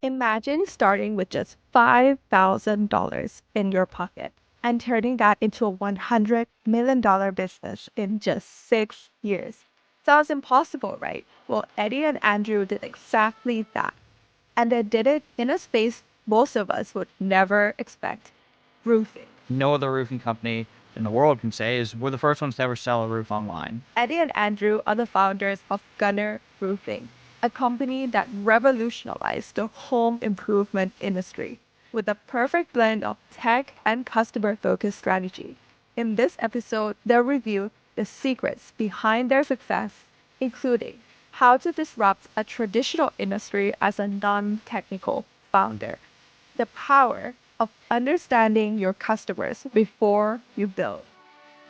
Imagine starting with just $5,000 in your pocket and turning that into a $100 million business in just 6 years. Sounds impossible, right? Well, Eddie and Andrew did exactly that. And they did it in a space most of us would never expect: roofing. No other roofing company in the world can say is we're the first ones to ever sell a roof online. Eddie and Andrew are the founders of Gunner Roofing, a company that revolutionized the home improvement industry with a perfect blend of tech and customer-focused strategy. In this episode, they'll review the secrets behind their success, including how to disrupt a traditional industry as a non-technical founder, the power of understanding your customers before you build,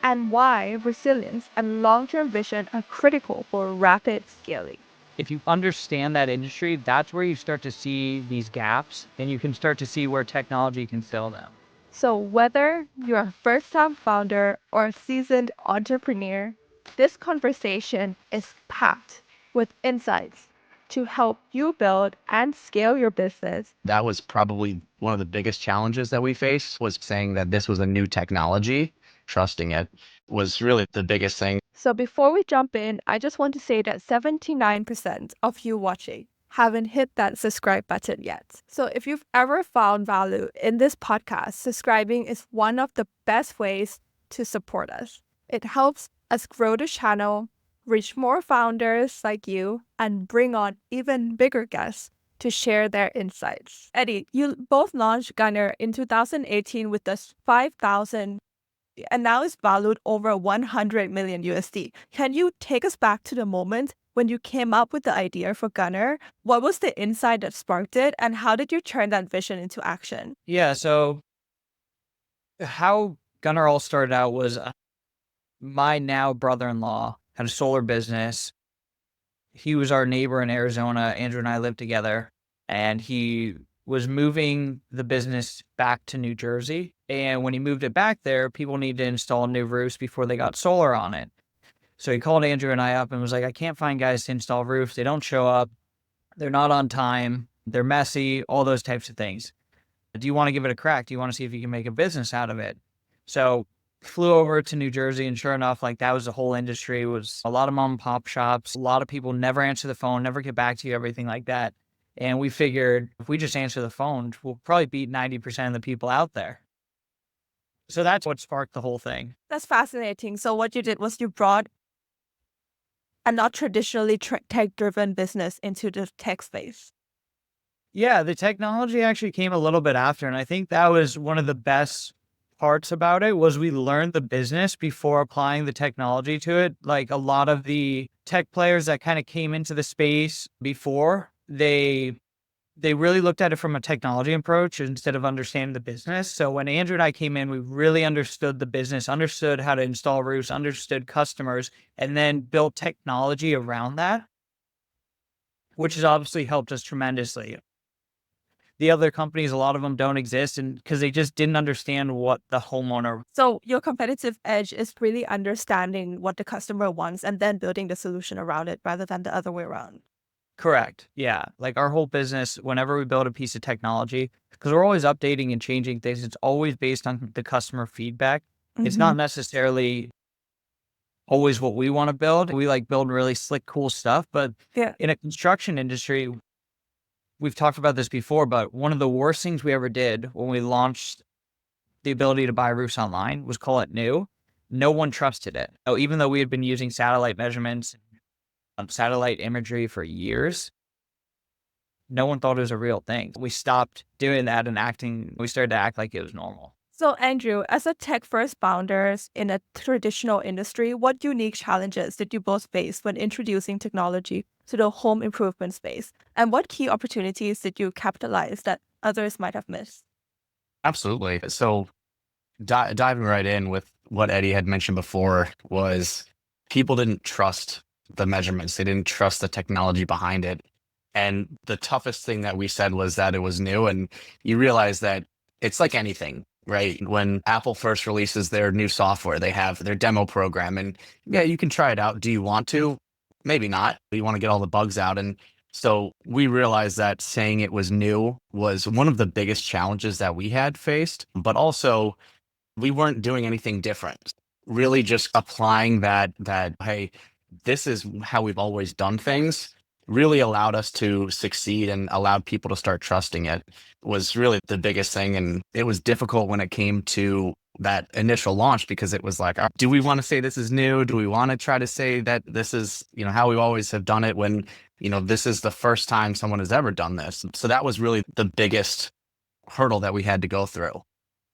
and why resilience and long-term vision are critical for rapid scaling. If you understand that industry, that's where you start to see these gaps and you can start to see where technology can fill them. So whether you're a first-time founder or a seasoned entrepreneur, this conversation is packed with insights to help you build and scale your business. That was probably one of the biggest challenges that we faced, was saying that this was a new technology. Trusting it was really the biggest thing. So before we jump in, I just want to say that 79% of you watching haven't hit that subscribe button yet. So if you've ever found value in this podcast, subscribing is one of the best ways to support us. It helps us grow the channel, reach more founders like you, and bring on even bigger guests to share their insights. Eddie, you both launched Gunner in 2018 with this 5,000 and now it's valued over 100 million USD. Can you take us back to the moment when you came up with the idea for Gunner? What was the insight that sparked it, and how did you turn that vision into action? Yeah, so how Gunner all started out was my now brother-in-law had a solar business. He was our neighbor in Arizona. Andrew and I lived together, and he was moving the business back to New Jersey. And when he moved it back there, people needed to install new roofs before they got solar on it. So he called Andrew and I up and was like, I can't find guys to install roofs. They don't show up. They're not on time. They're messy, all those types of things. Do you want to give it a crack? Do you want to see if you can make a business out of it? So flew over to New Jersey, and sure enough, like that was the whole industry. It was a lot of mom and pop shops. A lot of people never answer the phone, never get back to you, everything like that. And we figured if we just answer the phone, we'll probably beat 90% of the people out there. So that's what sparked the whole thing. That's fascinating. So what you did was you brought a not traditionally tech-driven business into the tech space. Yeah, the technology actually came a little bit after. And I think that was one of the best parts about it, was we learned the business before applying the technology to it. Like a lot of the tech players that kind of came into the space before, they really looked at it from a technology approach instead of understanding the business. So when Andrew and I came in, we really understood the business, understood how to install roofs, understood customers, and then built technology around that, which has obviously helped us tremendously. The other companies, a lot of them don't exist, and because they just didn't understand what the homeowner. So your competitive edge is really understanding what the customer wants and then building the solution around it rather than the other way around. Correct. Yeah. Like our whole business, whenever we build a piece of technology, because we're always updating and changing things, it's always based on the customer feedback. It's not necessarily always what we want to build. We like build really slick, cool stuff. But in a construction industry, we've talked about this before, but one of the worst things we ever did when we launched the ability to buy roofs online was call it new. No one trusted it. Oh, even though we had been using satellite measurements, satellite imagery for years, no one thought it was a real thing. We stopped doing that and we started to act like it was normal. So Andrew, as a tech-first founder in a traditional industry, what unique challenges did you both face when introducing technology to the home improvement space? And what key opportunities did you capitalize that others might have missed? Absolutely. So diving right in with what Eddie had mentioned before, was people didn't trust the measurements. They didn't trust the technology behind it. And the toughest thing that we said was that it was new. And you realize that it's like anything, right? When Apple first releases their new software, they have their demo program, and yeah, you can try it out. Do you want to? Maybe not. You want to get all the bugs out. And So we realized that saying it was new was one of the biggest challenges that we had faced, but also we weren't doing anything different. Really just applying that, hey, this is how we've always done things really allowed us to succeed and allowed people to start trusting it was really the biggest thing. And it was difficult when it came to that initial launch because it was like, do we want to say this is new? Do we want to try to say that this is, how we always have done it when, this is the first time someone has ever done this? So that was really the biggest hurdle that we had to go through.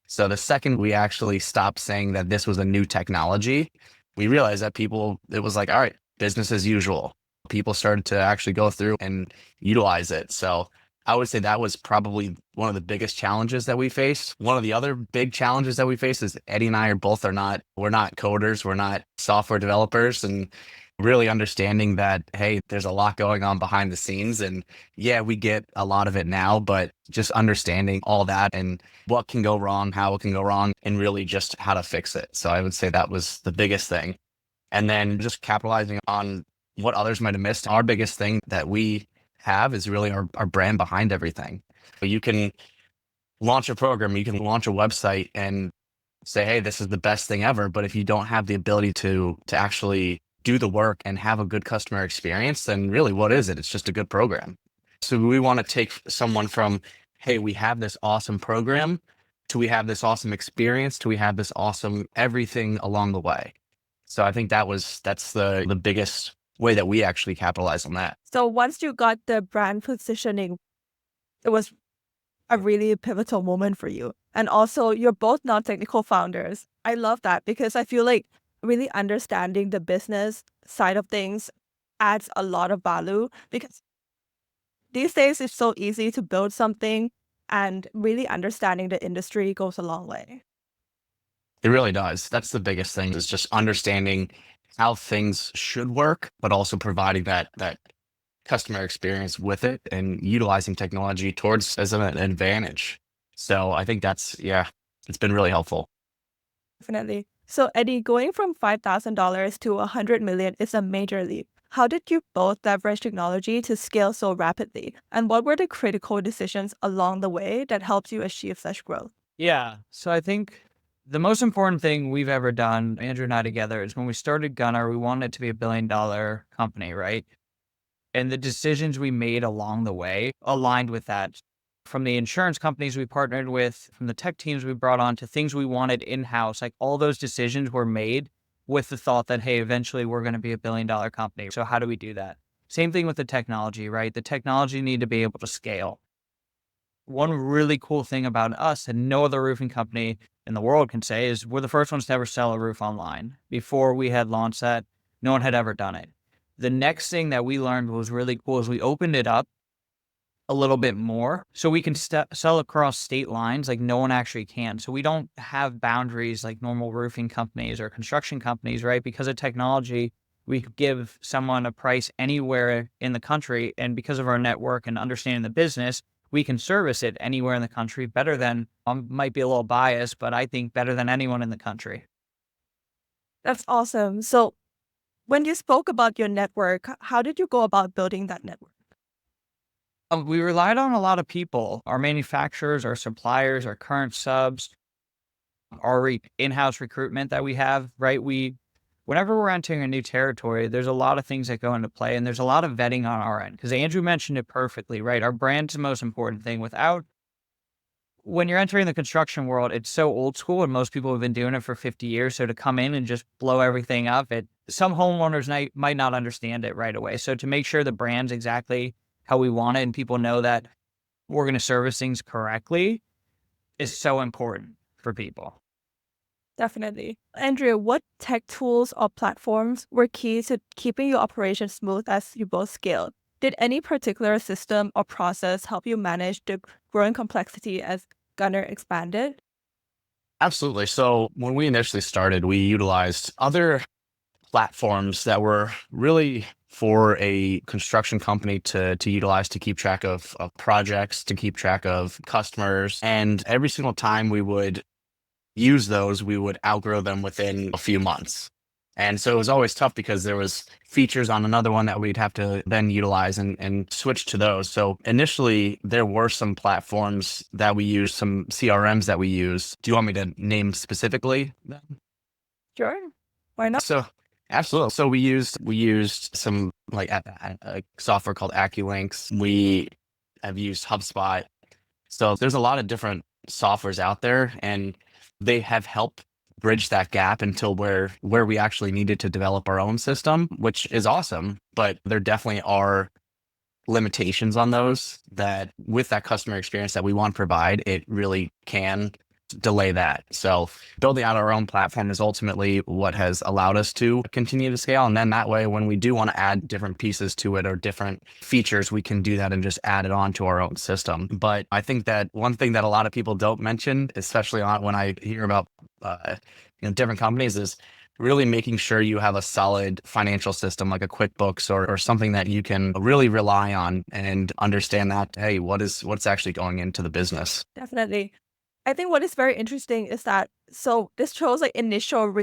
So the second we actually stopped saying that this was a new technology, we realized that it was like, all right, business as usual. People started to actually go through and utilize it. So I would say that was probably one of the biggest challenges that we faced. One of the other big challenges that we face is Eddie and I we're not coders, we're not software developers, and really understanding that, hey, there's a lot going on behind the scenes. And yeah, we get a lot of it now, but just understanding all that and what can go wrong, how it can go wrong, and really just how to fix it. So I would say that was the biggest thing. And then just capitalizing on what others might have missed. Our biggest thing that we have is really our brand behind everything. You can launch a program, you can launch a website and say, hey, this is the best thing ever. But if you don't have the ability to actually do the work and have a good customer experience, then really what is it? It's just a good program. So we want to take someone from, hey, we have this awesome program to we have this awesome experience to we have this awesome everything along the way. So I think that's the biggest way that we actually capitalize on that. So once you got the brand positioning, it was a really pivotal moment for you. And also, you're both non-technical founders. I love that because I feel like really understanding the business side of things adds a lot of value because these days it's so easy to build something and really understanding the industry goes a long way. It really does. That's the biggest thing is just understanding how things should work, but also providing that customer experience with it and utilizing technology towards as an advantage. So I think it's been really helpful. Definitely. So Eddie, going from $5,000 to 100 million is a major leap. How did you both leverage technology to scale so rapidly? And what were the critical decisions along the way that helped you achieve such growth? Yeah. So I think the most important thing we've ever done, Andrew and I together, is when we started Gunner, we wanted it to be a billion-dollar company, right? And the decisions we made along the way aligned with that. From the insurance companies we partnered with, from the tech teams we brought on to things we wanted in-house, like all those decisions were made with the thought that, hey, eventually we're going to be a billion-dollar company. So how do we do that? Same thing with the technology, right? The technology need to be able to scale. One really cool thing about us and no other roofing company in the world can say is we're the first ones to ever sell a roof online. Before we had launched that, no one had ever done it. The next thing that we learned was really cool is we opened it up a little bit more so we can sell across state lines like no one actually can. So we don't have boundaries like normal roofing companies or construction companies, right? Because of technology, we could give someone a price anywhere in the country. And because of our network and understanding the business, we can service it anywhere in the country better than, might be a little biased, but I think better than anyone in the country. That's awesome. So when you spoke about your network, how did you go about building that network? We relied on a lot of people, our manufacturers, our suppliers, our current subs, our in-house recruitment that we have, right? Whenever we're entering a new territory, there's a lot of things that go into play and there's a lot of vetting on our end because Andrew mentioned it perfectly, right? Our brand's the most important thing. When you're entering the construction world, it's so old school and most people have been doing it for 50 years. So to come in and just blow everything up, some homeowners might not understand it right away. So to make sure the brand's exactly how we want it and people know that we're going to service things correctly is so important for people. Definitely. Andrea, what tech tools or platforms were key to keeping your operation smooth as you both scaled? Did any particular system or process help you manage the growing complexity as Gunner expanded? Absolutely. So when we initially started, we utilized other platforms that were really for a construction company to utilize to keep track of projects, to keep track of customers. And every single time we would use those, we would outgrow them within a few months. And so it was always tough because there was features on another one that we'd have to then utilize and switch to those. So initially there were some platforms that we used, some CRMs that we use. Do you want me to name specifically them? Sure. Why not? So absolutely. So we used some like a software called AccuLinks. We have used HubSpot. So there's a lot of different softwares out there, and they have helped bridge that gap until where we actually needed to develop our own system, which is awesome. But there definitely are limitations on those that with that customer experience that we want to provide, it really can delay that. So building out our own platform is ultimately what has allowed us to continue to scale. And then that way, when we do want to add different pieces to it or different features, we can do that and just add it on to our own system. But I think that one thing that a lot of people don't mention, especially when I hear about different companies, is really making sure you have a solid financial system like a QuickBooks or something that you can really rely on and understand that, hey, what's actually going into the business. Definitely. I think what is very interesting is that, so this shows like initial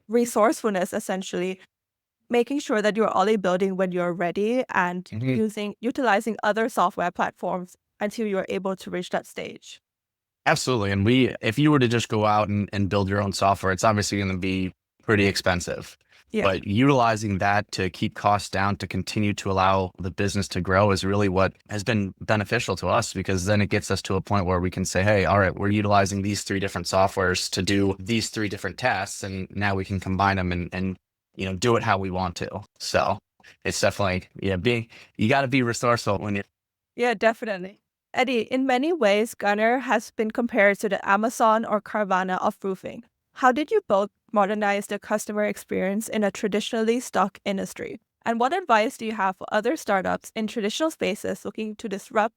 resourcefulness, essentially, making sure that you're only building when you're ready and utilizing other software platforms until you're able to reach that stage. Absolutely. And if you were to just go out and build your own software, it's obviously going to be pretty expensive. Yeah. But utilizing that to keep costs down, to continue to allow the business to grow is really what has been beneficial to us, because then it gets us to a point where we can say, hey, all right, we're utilizing these 3 different softwares to do these 3 different tasks. And now we can combine them and do it how we want to. So it's definitely, you got to be resourceful when you. Yeah, definitely. Eddie, in many ways, Gunner has been compared to the Amazon or Carvana of roofing. How did you both modernize the customer experience in a traditionally stuck industry? And what advice do you have for other startups in traditional spaces looking to disrupt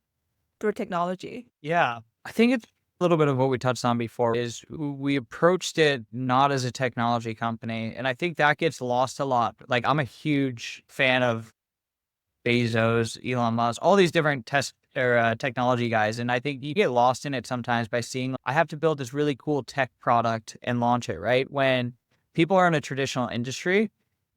through technology? Yeah, I think it's a little bit of what we touched on before is we approached it not as a technology company. And I think that gets lost a lot. Like, I'm a huge fan of Bezos, Elon Musk, all these different technology guys. And I think you get lost in it sometimes by seeing, I have to build this really cool tech product and launch it, right? When people are in a traditional industry,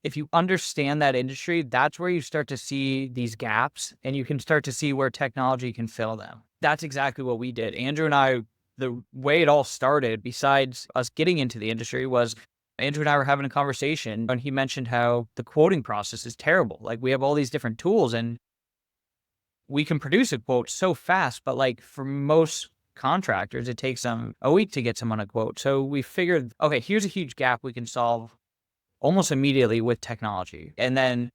if you understand that industry, that's where you start to see these gaps and you can start to see where technology can fill them. That's exactly what we did. Andrew and I, the way it all started, besides us getting into the industry, was Andrew and I were having a conversation and he mentioned how the quoting process is terrible. Like, we have all these different tools and we can produce a quote so fast, but like for most contractors, it takes them a week to get someone a quote. So we figured, okay, here's a huge gap we can solve almost immediately with technology. And then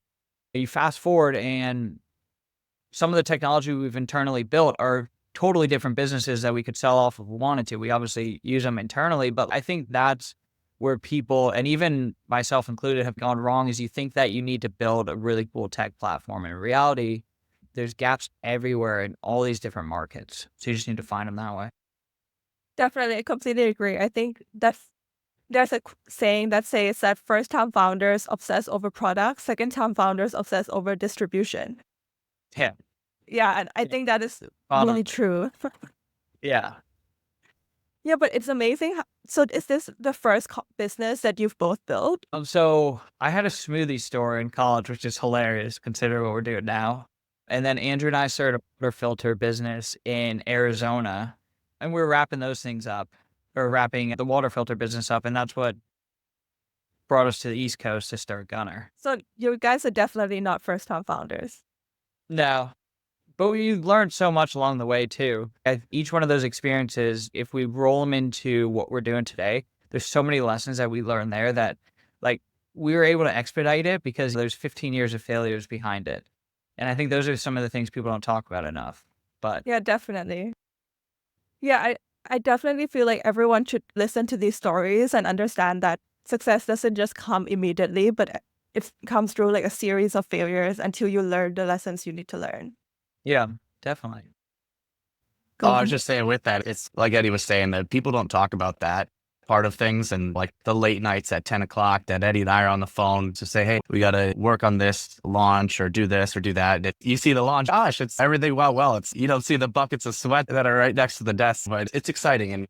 you fast forward and some of the technology we've internally built are totally different businesses that we could sell off if we wanted to. We obviously use them internally, but I think that's where people, and even myself included, have gone wrong, is you think that you need to build a really cool tech platform. In reality, there's gaps everywhere in all these different markets. So you just need to find them that way. Definitely, I completely agree. I think there's a saying that says that first-time founders obsess over products, second-time founders obsess over distribution. Yeah. Yeah, and I think that is really true. Yeah. Yeah, but it's amazing. So is this the first business that you've both built? So I had a smoothie store in college, which is hilarious considering what we're doing now. And then Andrew and I started a water filter business in Arizona, and we were wrapping those things up, or wrapping the water filter business up. And that's what brought us to the East Coast to start Gunner. So you guys are definitely not first-time founders. No, but we learned so much along the way too. Each one of those experiences, if we roll them into what we're doing today, there's so many lessons that we learned there that, like, we were able to expedite it because there's 15 years of failures behind it. And I think those are some of the things people don't talk about enough. But Yeah, definitely. Yeah, I definitely feel like everyone should listen to these stories and understand that success doesn't just come immediately, but it comes through like a series of failures until you learn the lessons you need to learn. yeah, definitely. Oh, I was just saying with that, it's like Eddie was saying, that people don't talk about that part of things, and like the late nights at 10 o'clock that Eddie and I are on the phone to say, hey, we got to work on this launch or do this or do that. And if you see the launch, it's everything well, it's, you don't see the buckets of sweat that are right next to the desk, but it's exciting. And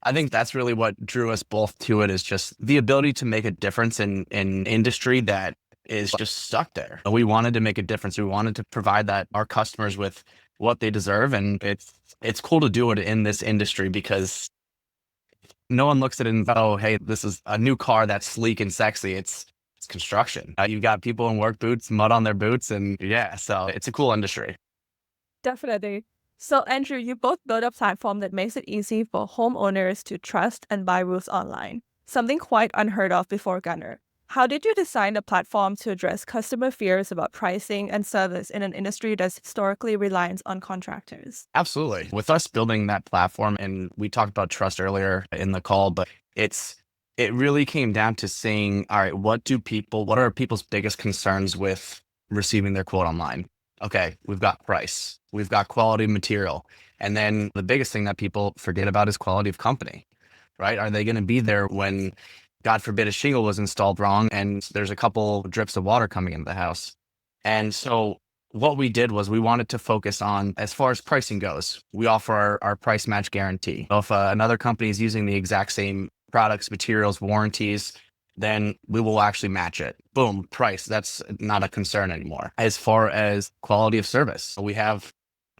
I think that's really what drew us both to it, is just the ability to make a difference in industry that is just stuck there. We wanted to make a difference. We wanted to provide that our customers with what they deserve. And it's cool to do it in this industry because no one looks at it and, oh, hey, this is a new car that's sleek and sexy. It's construction. You've got people in work boots, mud on their boots. And yeah, so it's a cool industry. Definitely. So, Andrew, you both built a platform that makes it easy for homeowners to trust and buy roofs online, something quite unheard of before Gunner. How did you design the platform to address customer fears about pricing and service in an industry that's historically reliant on contractors? Absolutely. With us building that platform, and we talked about trust earlier in the call, but it really came down to saying, all right, what are people's biggest concerns with receiving their quote online? Okay, we've got price, we've got quality material. And then the biggest thing that people forget about is quality of company, right? Are they going to be there when, God forbid, a shingle was installed wrong and there's a couple drips of water coming into the house? And so what we did was we wanted to focus on, as far as pricing goes, we offer our price match guarantee. So if another company is using the exact same products, materials, warranties, then we will actually match it. Boom, price. That's not a concern anymore. As far as quality of service, we have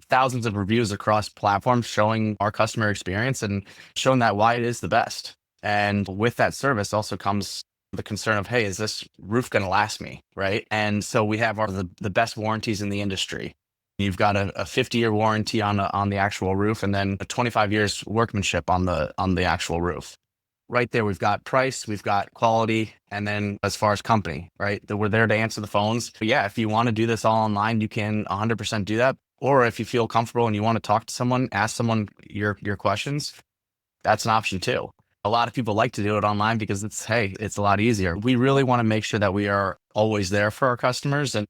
thousands of reviews across platforms showing our customer experience and showing that why it is the best. And with that service also comes the concern of, hey, is this roof going to last me? Right. And so we have the best warranties in the industry. You've got a 50-year warranty on the actual roof, and then a 25 years workmanship on the actual roof. Right there, we've got price, we've got quality, and then as far as company, right, that we're there to answer the phones. But yeah, if you want to do this all online, you can 100% do that. Or if you feel comfortable and you want to talk to someone, ask someone your questions, that's an option too. A lot of people like to do it online because it's a lot easier. We really want to make sure that we are always there for our customers. And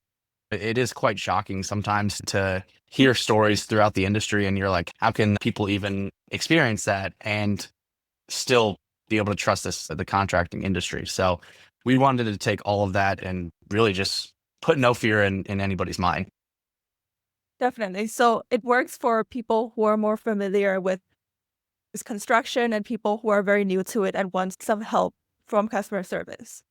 it is quite shocking sometimes to hear stories throughout the industry and you're like, how can people even experience that and still be able to trust the contracting industry? So we wanted to take all of that and really just put no fear in anybody's mind. Definitely. So it works for people who are more familiar with this construction and people who are very new to it and want some help from customer service.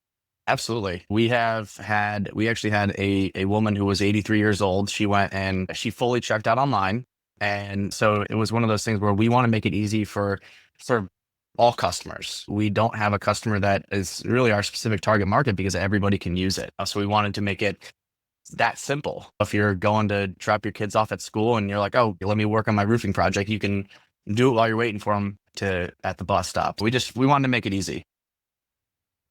Absolutely. We actually had a woman who was 83 years old. She went and she fully checked out online. And so it was one of those things where we want to make it easy for all customers. We don't have a customer that is really our specific target market because everybody can use it. So we wanted to make it that simple. If you're going to drop your kids off at school and you're like, oh, let me work on my roofing project, you can do it while you're waiting for them at the bus stop. We wanted to make it easy.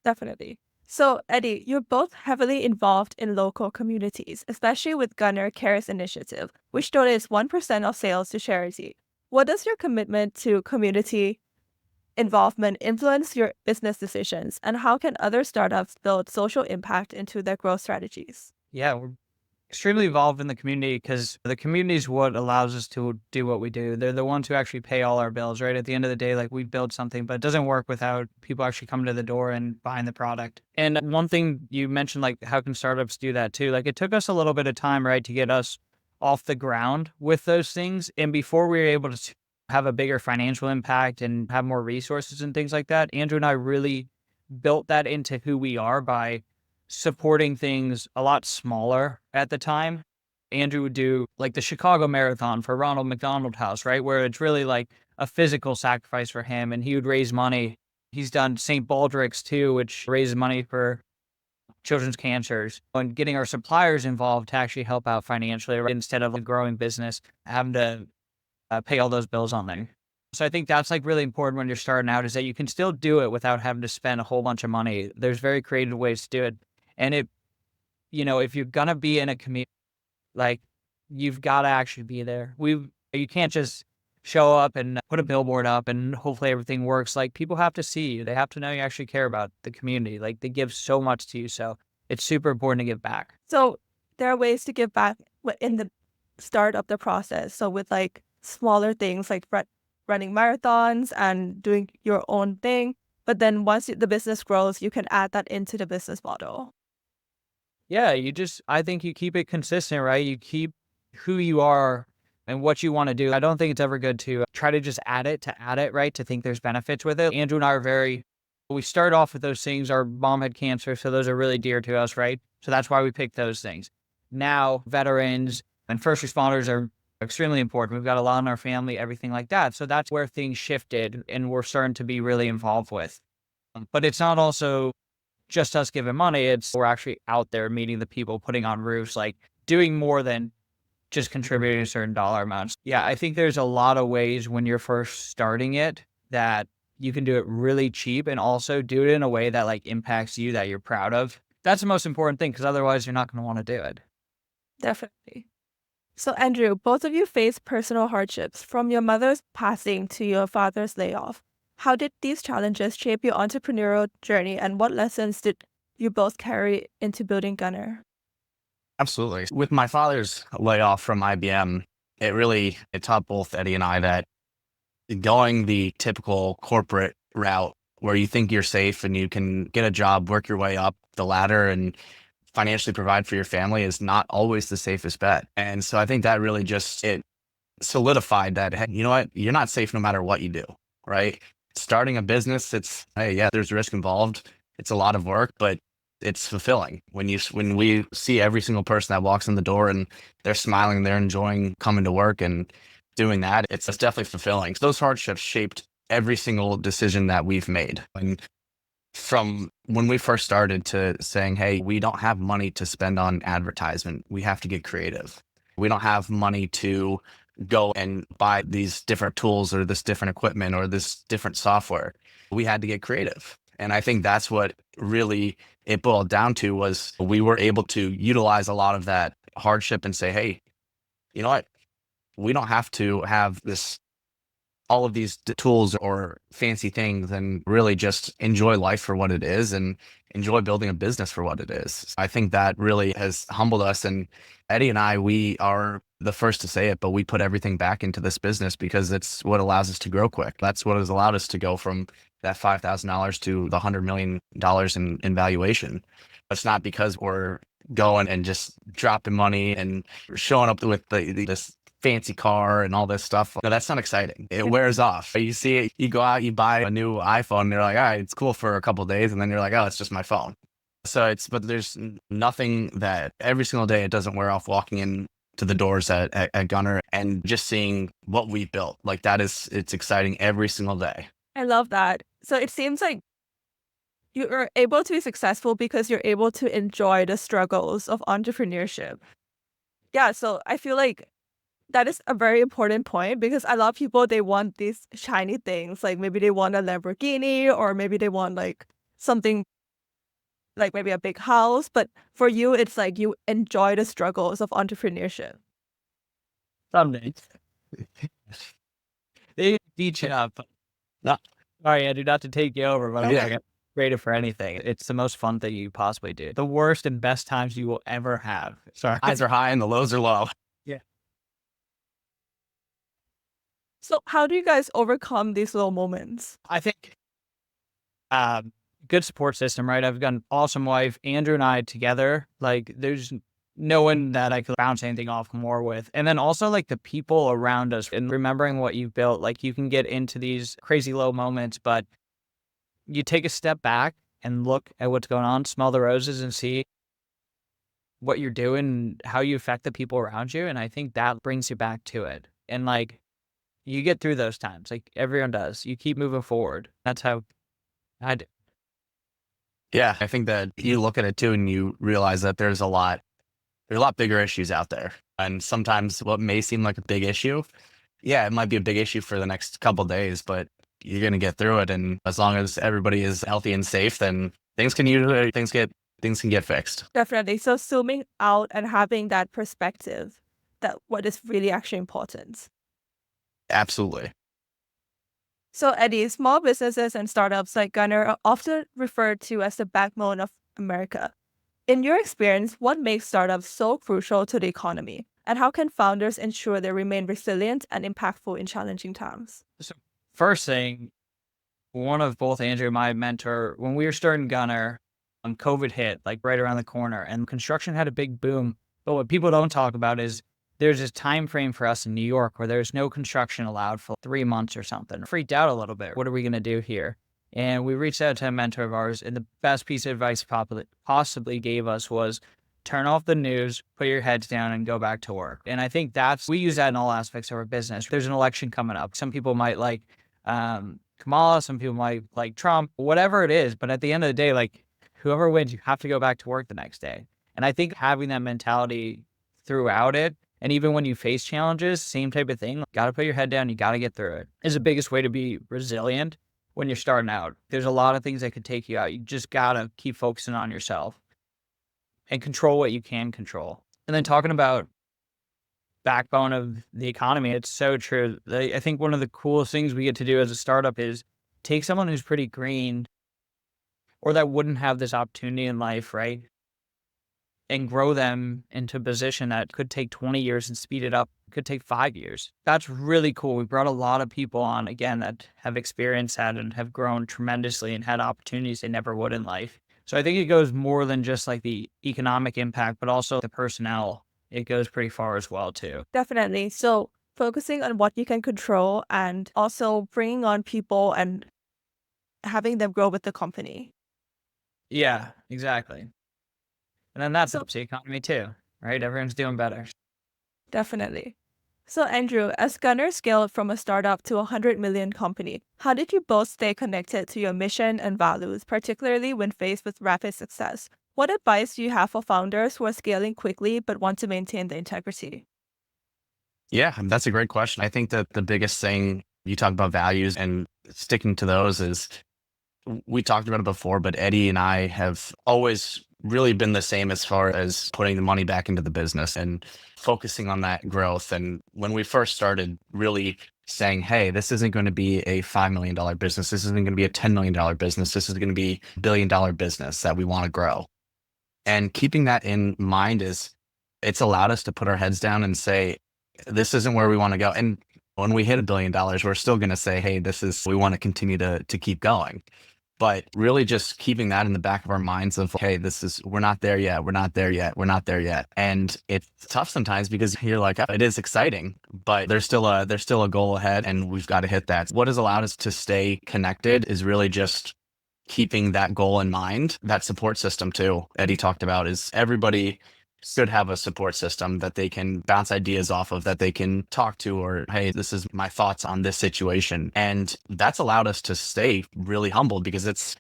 Definitely. So, Eddie, you're both heavily involved in local communities, especially with Gunner Cares Initiative, which donates 1% of sales to charity. What does your commitment to community involvement influence your business decisions, and how can other startups build social impact into their growth strategies? Yeah, we're extremely involved in the community because the community is what allows us to do what we do. They're the ones who actually pay all our bills, right? At the end of the day, like we build something, but it doesn't work without people actually coming to the door and buying the product. And one thing you mentioned, like how can startups do that too? Like it took us a little bit of time, right, to get us off the ground with those things. And before we were able to have a bigger financial impact and have more resources and things like that, Andrew and I really built that into who we are by supporting things a lot smaller at the time. Andrew would do like the Chicago Marathon for Ronald McDonald House, right? Where it's really like a physical sacrifice for him and he would raise money. He's done St. Baldrick's too, which raises money for children's cancers, and getting our suppliers involved to actually help out financially, right? Instead of a growing business, having to pay all those bills on there. So I think that's like really important when you're starting out, is that you can still do it without having to spend a whole bunch of money. There's very creative ways to do it. And if you're gonna be in a community, like you've got to actually be there. You can't just show up and put a billboard up and hopefully everything works. Like people have to see you. They have to know you actually care about the community. Like they give so much to you. So it's super important to give back. So there are ways to give back in the start of the process. So with like smaller things like running marathons and doing your own thing. But then once the business grows, you can add that into the business model. Yeah, I think you keep it consistent, right? You keep who you are and what you want to do. I don't think it's ever good to try to just add it, right? To think there's benefits with it. Andrew and I are we start off with those things. Our mom had cancer, so those are really dear to us, right? So that's why we picked those things. Now, veterans and first responders are extremely important. We've got a lot in our family, everything like that. So that's where things shifted and we're starting to be really involved with. But it's not also just us giving money. It's we're actually out there meeting the people, putting on roofs, like doing more than just contributing a certain dollar amounts. Yeah, I think there's a lot of ways when you're first starting it that you can do it really cheap and also do it in a way that like impacts you, that you're proud of. That's the most important thing, because otherwise you're not going to want to do it. Definitely. So, Andrew, both of you faced personal hardships, from your mother's passing to your father's layoff. How did these challenges shape your entrepreneurial journey, and what lessons did you both carry into building Gunner? Absolutely. With my father's layoff from IBM, it taught both Eddie and I that going the typical corporate route where you think you're safe and you can get a job, work your way up the ladder and financially provide for your family is not always the safest bet. And so I think that really it solidified that, hey, you know what? You're not safe no matter what you do, right? Starting a business, hey, yeah, there's risk involved. It's a lot of work, but it's fulfilling. When we see every single person that walks in the door and they're smiling, they're enjoying coming to work and doing that, it's definitely fulfilling. So those hardships shaped every single decision that we've made. And from when we first started to saying, hey, we don't have money to spend on advertisement. We have to get creative. We don't have money to go and buy these different tools or this different equipment or this different software. We had to get creative. And I think that's what really it boiled down to, was we were able to utilize a lot of that hardship and say, hey, you know what? We don't have to have all of these tools or fancy things, and really just enjoy life for what it is and enjoy building a business for what it is. I think that really has humbled us. And Eddie and I, we are the first to say it, but we put everything back into this business because it's what allows us to grow quick. That's what has allowed us to go from that $5,000 to the $100 million in valuation. It's not because we're going and just dropping money and showing up with this fancy car and all this stuff. No, that's not exciting. It wears off. You see it, you go out, you buy a new iPhone, and you're like, all right, it's cool for a couple of days. And then you're like, oh, it's just my phone. But there's nothing that every single day it doesn't wear off walking in to the doors at Gunner and just seeing what we built. Like it's exciting every single day. I love that. So it seems like you are able to be successful because you're able to enjoy the struggles of entrepreneurship. Yeah, so I feel like that is a very important point, because a lot of people, they want these shiny things. Like maybe they want a Lamborghini, or maybe they want like something like maybe a big house. But for you, it's like you enjoy the struggles of entrepreneurship. Someday. They beat you up. No, sorry, Andrew, not to take you over, but I'm not graded for anything. It's the most fun thing you possibly do. The worst and best times you will ever have. Sorry. Highs are high and the lows are low. Yeah. So how do you guys overcome these little moments? I think good support system, right? I've got an awesome wife. Andrew and I together, like there's no one that I could bounce anything off more with. And then also like the people around us and remembering what you've built. Like you can get into these crazy low moments, but you take a step back and look at what's going on, smell the roses and see what you're doing, how you affect the people around you. And I think that brings you back to it. And like, you get through those times, like everyone does. You keep moving forward. That's how I do. Yeah, I think that you look at it too and you realize that there's a lot bigger issues out there. And sometimes what may seem like a big issue, yeah, it might be a big issue for the next couple of days, but you're going to get through it. And as long as everybody is healthy and safe, then things can get fixed. Definitely. So zooming out and having that perspective, that what is really actually important. Absolutely. So Eddie, small businesses and startups like Gunner are often referred to as the backbone of America. In your experience, what makes startups so crucial to the economy? And how can founders ensure they remain resilient and impactful in challenging times? So first thing, one of both Andrew and my mentor, when we were starting Gunner, COVID hit like right around the corner and construction had a big boom. But what people don't talk about is there's this time frame for us in New York where there's no construction allowed for 3 months or something. Freaked out a little bit. What are we going to do here? And we reached out to a mentor of ours, and the best piece of advice possibly gave us was turn off the news, put your heads down, and go back to work. And I think we use that in all aspects of our business. There's an election coming up. Some people might like Kamala, some people might like Trump, whatever it is. But at the end of the day, like whoever wins, you have to go back to work the next day. And I think having that mentality throughout it, and even when you face challenges, same type of thing, got to put your head down, you got to get through it, is the biggest way to be resilient when you're starting out. There's a lot of things that could take you out. You just got to keep focusing on yourself and control what you can control. And then talking about backbone of the economy, it's so true. I think one of the coolest things we get to do as a startup is take someone who's pretty green or that wouldn't have this opportunity in life, right? And grow them into a position that could take 20 years and speed it up, could take 5 years. That's really cool. We brought a lot of people on, again, that have experienced that and have grown tremendously and had opportunities they never would in life. So I think it goes more than just like the economic impact, but also the personnel. It goes pretty far as well, too. Definitely. So focusing on what you can control and also bringing on people and having them grow with the company. Yeah, exactly. And then that So helps the economy too, right? Everyone's doing better. definitely. So Andrew, as Gunner scaled from a startup to a 100 million company, how did you both stay connected to your mission and values, particularly when faced with rapid success? What advice do you have for founders who are scaling quickly but want to maintain the integrity? Yeah, that's a great question. I think that the biggest thing you talk about values and sticking to those is we talked about it before, but Eddie and I have always really been the same as far as putting the money back into the business and focusing on that growth. And when we first started really saying, hey, this isn't going to be a $5 million business. This isn't going to be a $10 million business. This is going to be a $1 billion business that we want to grow. And keeping that in mind it's allowed us to put our heads down and say, this isn't where we want to go. And when we hit $1 billion, we're still going to say, hey, we want to continue to keep going. But really just keeping that in the back of our minds of, hey, we're not there yet. We're not there yet. We're not there yet. And it's tough sometimes because you're like, oh, it is exciting, but there's still a goal ahead and we've got to hit that. What has allowed us to stay connected is really just keeping that goal in mind. That support system too, Eddie talked about, is everybody should have a support system that they can bounce ideas off of, that they can talk to, or, hey, this is my thoughts on this situation. And that's allowed us to stay really humble because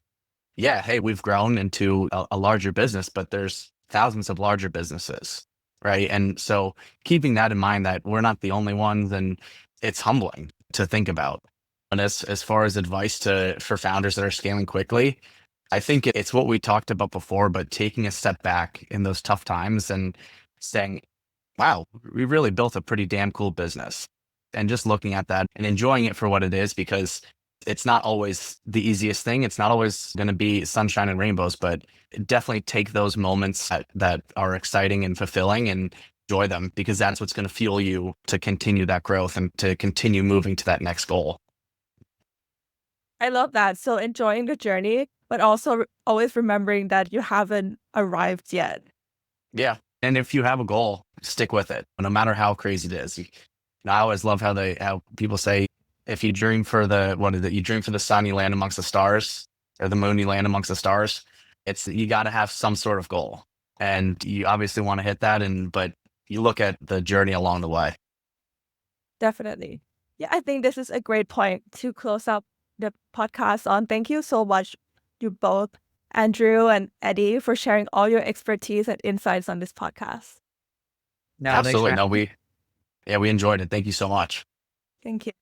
hey, we've grown into a larger business, but there's thousands of larger businesses, right? And so keeping that in mind that we're not the only ones, and it's humbling to think about. And as far as advice for founders that are scaling quickly, I think it's what we talked about before, but taking a step back in those tough times and saying, wow, we really built a pretty damn cool business. And just looking at that and enjoying it for what it is, because it's not always the easiest thing. It's not always going to be sunshine and rainbows, but definitely take those moments that are exciting and fulfilling and enjoy them, because that's what's going to fuel you to continue that growth and to continue moving to that next goal. I love that. So enjoying the journey, but also always remembering that you haven't arrived yet. Yeah. And if you have a goal, stick with it, no matter how crazy it is. I always love how people say, if you dream for you dream for the sun, you land amongst the stars, or the moon, you land amongst the stars. You got to have some sort of goal, and you obviously want to hit that. But you look at the journey along the way. Definitely. Yeah, I think this is a great point to close up the podcast on. Thank you so much, you both, Andrew and Eddie, for sharing all your expertise and insights on this podcast. No, absolutely. No, we enjoyed it. Thank you so much. Thank you.